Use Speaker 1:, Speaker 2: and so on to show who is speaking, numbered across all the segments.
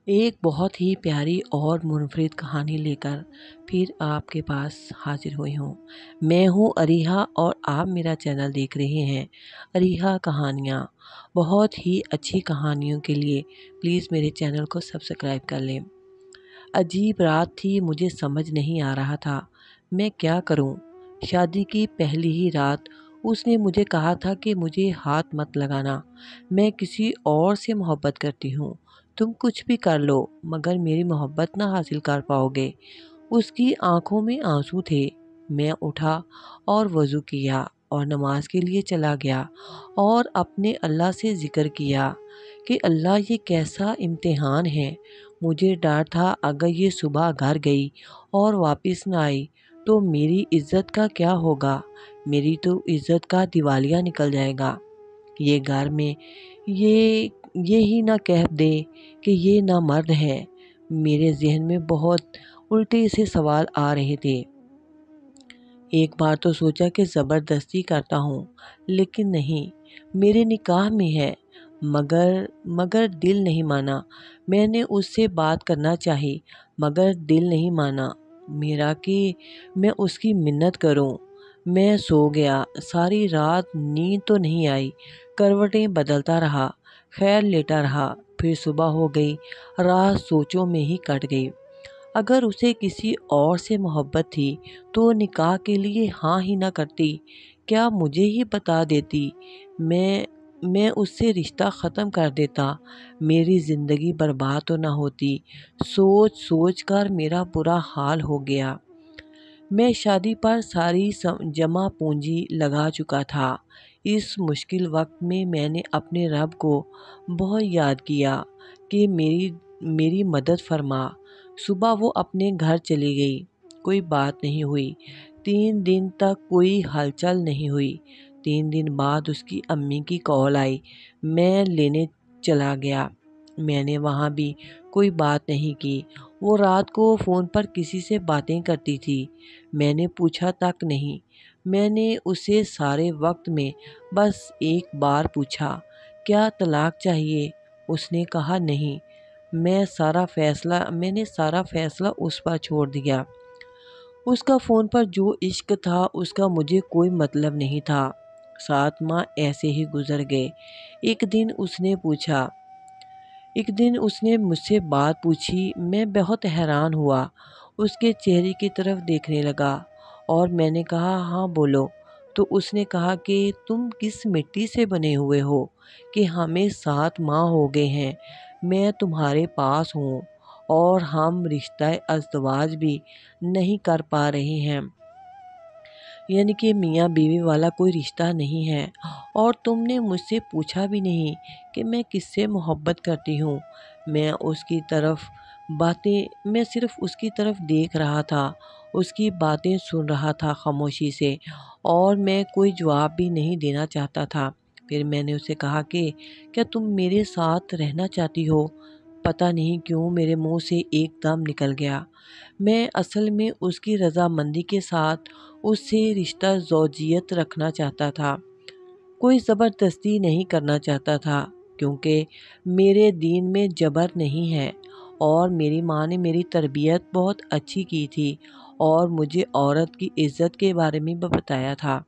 Speaker 1: ایک بہت ہی پیاری اور منفرد کہانی لے کر پھر آپ کے پاس حاضر ہوئی ہوں۔ میں ہوں اریحا اور آپ میرا چینل دیکھ رہے ہیں اریحا کہانیاں۔ بہت ہی اچھی کہانیوں کے لیے پلیز میرے چینل کو سبسکرائب کر لیں۔ عجیب رات تھی، مجھے سمجھ نہیں آ رہا تھا میں کیا کروں۔ شادی کی پہلی ہی رات اس نے مجھے کہا تھا کہ مجھے ہاتھ مت لگانا، میں کسی اور سے محبت کرتی ہوں، تم کچھ بھی کر لو مگر میری محبت نہ حاصل کر پاؤ گے۔ اس کی آنکھوں میں آنسو تھے۔ میں اٹھا اور وضو کیا اور نماز کے لیے چلا گیا اور اپنے اللہ سے ذکر کیا کہ اللہ یہ کیسا امتحان ہے۔ مجھے ڈر تھا اگر یہ صبح گھر گئی اور واپس نہ آئی تو میری عزت کا کیا ہوگا، میری تو عزت کا دیوالیہ نکل جائے گا۔ یہ گھر میں یہی نہ کہہ دے کہ یہ نامرد ہے۔ میرے ذہن میں بہت الٹے سے سوال آ رہے تھے۔ ایک بار تو سوچا کہ زبردستی کرتا ہوں، لیکن نہیں، میرے نکاح میں ہے، مگر دل نہیں مانا۔ میں نے اس سے بات کرنا چاہی مگر دل نہیں مانا میرا کہ میں اس کی منت کروں۔ میں سو گیا، ساری رات نیند تو نہیں آئی، کروٹیں بدلتا رہا، خیر لیٹا رہا۔ پھر صبح ہو گئی، رات سوچوں میں ہی کٹ گئی۔ اگر اسے کسی اور سے محبت تھی تو نکاح کے لیے ہاں ہی نہ کرتی، کیا مجھے ہی بتا دیتی، میں اس سے رشتہ ختم کر دیتا، میری زندگی برباد تو نہ ہوتی۔ سوچ کر میرا برا حال ہو گیا۔ میں شادی پر ساری جمع پونجی لگا چکا تھا۔ اس مشکل وقت میں نے اپنے رب کو بہت یاد کیا کہ میری مدد فرما۔ صبح وہ اپنے گھر چلی گئی، کوئی بات نہیں ہوئی۔ 3 دن تک کوئی ہلچل نہیں ہوئی۔ 3 دن بعد اس کی امی کی کال آئی، میں لینے چلا گیا۔ میں نے وہاں بھی کوئی بات نہیں کی۔ وہ رات کو فون پر کسی سے باتیں کرتی تھی، میں نے پوچھا تک نہیں۔ میں نے اسے سارے وقت میں بس ایک بار پوچھا، کیا طلاق چاہیے؟ اس نے کہا نہیں۔ میں نے سارا فیصلہ اس پر چھوڑ دیا۔ اس کا فون پر جو عشق تھا اس کا مجھے کوئی مطلب نہیں تھا۔ 7 ماہ ایسے ہی گزر گئے۔ ایک دن اس نے مجھ سے بات پوچھی، میں بہت حیران ہوا، اس کے چہرے کی طرف دیکھنے لگا اور میں نے کہا ہاں بولو، تو اس نے کہا کہ تم کس مٹی سے بنے ہوئے ہو کہ ہمیں 7 ماہ ہو گئے ہیں میں تمہارے پاس ہوں اور ہم رشتہ ازدواج بھی نہیں کر پا رہے ہیں، یعنی کہ میاں بیوی والا کوئی رشتہ نہیں ہے، اور تم نے مجھ سے پوچھا بھی نہیں کہ میں کس سے محبت کرتی ہوں۔ میں صرف اس کی طرف دیکھ رہا تھا، اس کی باتیں سن رہا تھا خاموشی سے، اور میں کوئی جواب بھی نہیں دینا چاہتا تھا۔ پھر میں نے اسے کہا کہ کیا تم میرے ساتھ رہنا چاہتی ہو؟ پتہ نہیں کیوں میرے منہ سے ایک دم نکل گیا۔ میں اصل میں اس کی رضامندی کے ساتھ اس سے رشتہ زوجیت رکھنا چاہتا تھا، کوئی زبردستی نہیں کرنا چاہتا تھا، کیونکہ میرے دین میں جبر نہیں ہے، اور میری ماں نے میری تربیت بہت اچھی کی تھی اور مجھے عورت کی عزت کے بارے میں بھی بتایا تھا۔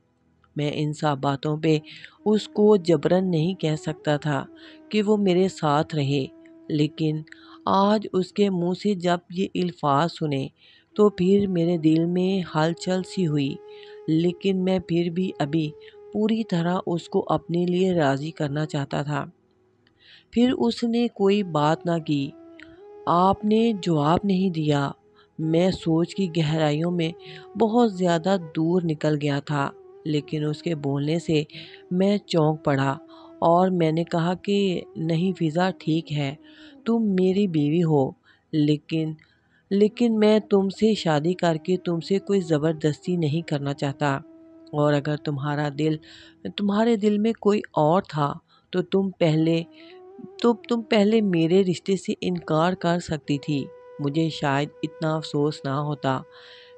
Speaker 1: میں ان سب باتوں پہ اس کو جبراً نہیں کہہ سکتا تھا کہ وہ میرے ساتھ رہے، لیکن آج اس کے منہ سے جب یہ الفاظ سنے تو پھر میرے دل میں ہلچل سی ہوئی، لیکن میں پھر بھی ابھی پوری طرح اس کو اپنے لیے راضی کرنا چاہتا تھا۔ پھر اس نے کوئی بات نہ کی، آپ نے جواب نہیں دیا۔ میں سوچ کی گہرائیوں میں بہت زیادہ دور نکل گیا تھا، لیکن اس کے بولنے سے میں چونک پڑا اور میں نے کہا کہ نہیں فضا، ٹھیک ہے تم میری بیوی ہو، لیکن میں تم سے شادی کر کے تم سے کوئی زبردستی نہیں کرنا چاہتا، اور اگر تمہارے دل میں کوئی اور تھا تو تم پہلے میرے رشتے سے انکار کر سکتی تھی، مجھے شاید اتنا افسوس نہ ہوتا۔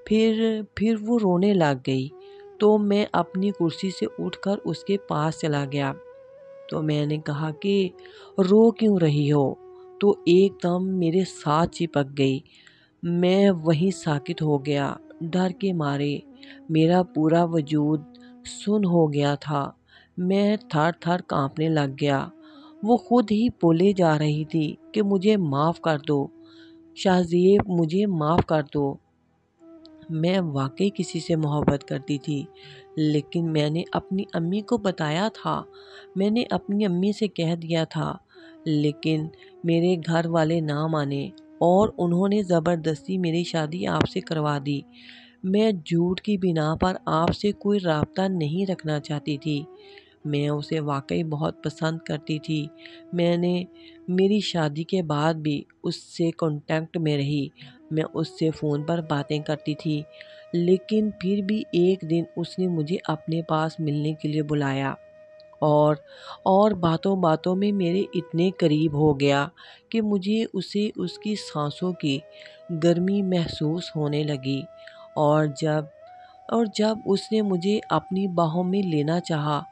Speaker 1: پھر وہ رونے لگ گئی تو میں اپنی کرسی سے اٹھ کر اس کے پاس چلا گیا۔ تو میں نے کہا کہ رو کیوں رہی ہو؟ تو ایک دم میرے ساتھ چپک گئی۔ میں وہیں ساکت ہو گیا۔ ڈر کے مارے میرا پورا وجود سن ہو گیا تھا۔ میں تھر تھر کانپنے لگ گیا۔ وہ خود ہی بولے جا رہی تھی کہ مجھے معاف کر دو شاہ زیب، مجھے معاف کر دو۔ میں واقعی کسی سے محبت کرتی تھی، لیکن میں نے اپنی امی کو بتایا تھا، میں نے اپنی امی سے کہہ دیا تھا، لیکن میرے گھر والے نہ مانے اور انہوں نے زبردستی میری شادی آپ سے کروا دی۔ میں جھوٹ کی بنا پر آپ سے کوئی رابطہ نہیں رکھنا چاہتی تھی۔ میں اسے واقعی بہت پسند کرتی تھی۔ میں نے میری شادی کے بعد بھی اس سے کانٹیکٹ میں رہی۔ میں اس سے فون پر باتیں کرتی تھی، لیکن پھر بھی ایک دن اس نے مجھے اپنے پاس ملنے کے لیے بلایا اور باتوں باتوں میں میرے اتنے قریب ہو گیا کہ مجھے اسے اس کی سانسوں کی گرمی محسوس ہونے لگی۔ اور جب اس نے مجھے اپنی باہوں میں لینا چاہا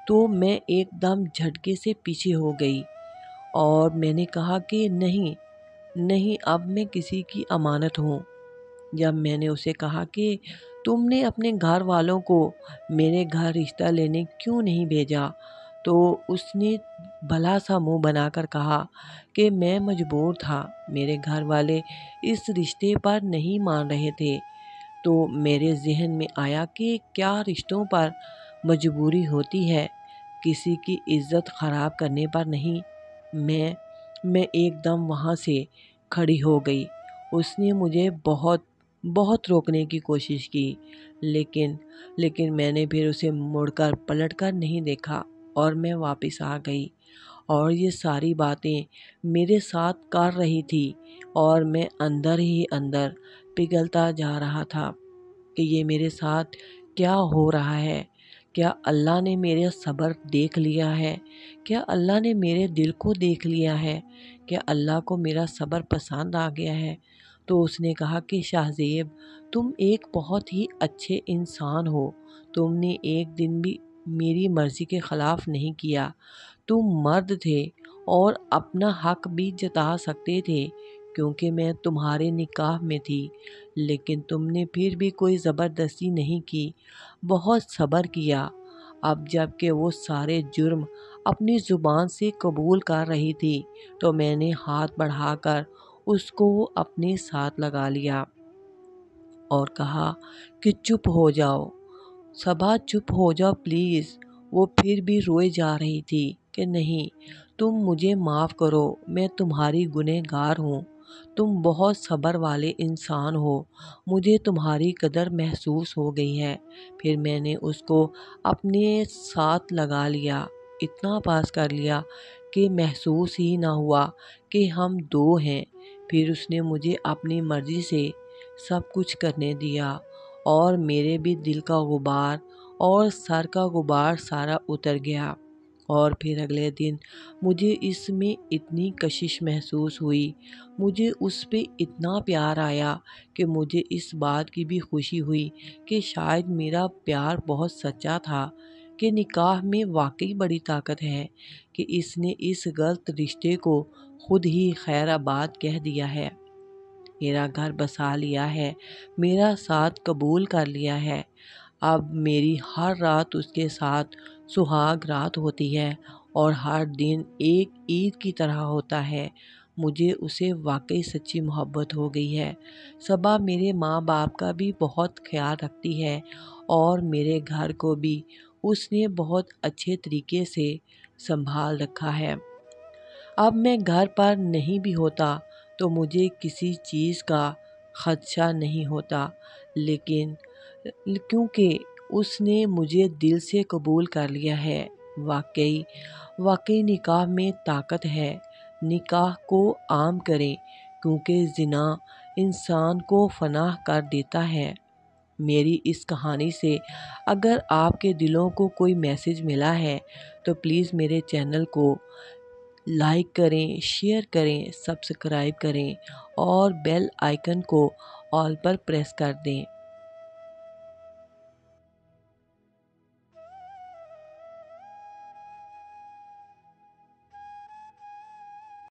Speaker 1: تو میں ایک دم جھٹکے سے پیچھے ہو گئی اور میں نے کہا کہ نہیں، اب میں کسی کی امانت ہوں۔ جب میں نے اسے کہا کہ تم نے اپنے گھر والوں کو میرے گھر رشتہ لینے کیوں نہیں بھیجا، تو اس نے بھلا سا منہ بنا کر کہا کہ میں مجبور تھا، میرے گھر والے اس رشتے پر نہیں مان رہے تھے۔ تو میرے ذہن میں آیا کہ کیا رشتوں پر مجبوری ہوتی ہے، کسی کی عزت خراب کرنے پر نہیں۔ میں ایک دم وہاں سے کھڑی ہو گئی۔ اس نے مجھے بہت روکنے کی کوشش کی، لیکن میں نے پھر اسے مڑ کر پلٹ کر نہیں دیکھا اور میں واپس آ گئی۔ اور یہ ساری باتیں میرے ساتھ کر رہی تھی اور میں اندر ہی اندر پگھلتا جا رہا تھا کہ یہ میرے ساتھ کیا ہو رہا ہے۔ کیا اللہ نے میرا صبر دیکھ لیا ہے؟ کیا اللہ نے میرے دل کو دیکھ لیا ہے؟ کیا اللہ کو میرا صبر پسند آ گیا ہے؟ تو اس نے کہا کہ شاہ زیب، تم ایک بہت ہی اچھے انسان ہو، تم نے ایک دن بھی میری مرضی کے خلاف نہیں کیا، تم مرد تھے اور اپنا حق بھی جتا سکتے تھے کیونکہ میں تمہارے نکاح میں تھی، لیکن تم نے پھر بھی کوئی زبردستی نہیں کی، بہت صبر کیا۔ اب جب کہ وہ سارے جرم اپنی زبان سے قبول کر رہی تھی تو میں نے ہاتھ بڑھا کر اس کو اپنے ساتھ لگا لیا اور کہا کہ چپ ہو جاؤ صبا، چپ ہو جاؤ پلیز۔ وہ پھر بھی روئے جا رہی تھی کہ نہیں، تم مجھے معاف کرو، میں تمہاری گنہگار ہوں، تم بہت صبر والے انسان ہو، مجھے تمہاری قدر محسوس ہو گئی ہے۔ پھر میں نے اس کو اپنے ساتھ لگا لیا، اتنا پاس کر لیا کہ محسوس ہی نہ ہوا کہ ہم دو ہیں۔ پھر اس نے مجھے اپنی مرضی سے سب کچھ کرنے دیا اور میرے بھی دل کا غبار اور سر کا غبار سارا اتر گیا۔ اور پھر اگلے دن مجھے اس میں اتنی کشش محسوس ہوئی، مجھے اس پہ اتنا پیار آیا کہ مجھے اس بات کی بھی خوشی ہوئی کہ شاید میرا پیار بہت سچا تھا، کہ نکاح میں واقعی بڑی طاقت ہے، کہ اس نے اس غلط رشتے کو خود ہی خیر آباد کہہ دیا ہے، میرا گھر بسا لیا ہے، میرا ساتھ قبول کر لیا ہے۔ اب میری ہر رات اس کے ساتھ سہاگ رات ہوتی ہے اور ہر دن ایک عید کی طرح ہوتا ہے۔ مجھے اسے واقعی سچی محبت ہو گئی ہے۔ صبا میرے ماں باپ کا بھی بہت خیال رکھتی ہے اور میرے گھر کو بھی اس نے بہت اچھے طریقے سے سنبھال رکھا ہے۔ اب میں گھر پر نہیں بھی ہوتا تو مجھے کسی چیز کا خدشہ نہیں ہوتا، لیکن کیونکہ اس نے مجھے دل سے قبول کر لیا ہے۔ واقعی نکاح میں طاقت ہے۔ نکاح کو عام کریں کیونکہ زنا انسان کو فنا کر دیتا ہے۔ میری اس کہانی سے اگر آپ کے دلوں کو کوئی میسج ملا ہے تو پلیز میرے چینل کو لائک کریں، شیئر کریں، سبسکرائب کریں اور بیل آئیکن کو آل پر پریس کر دیں۔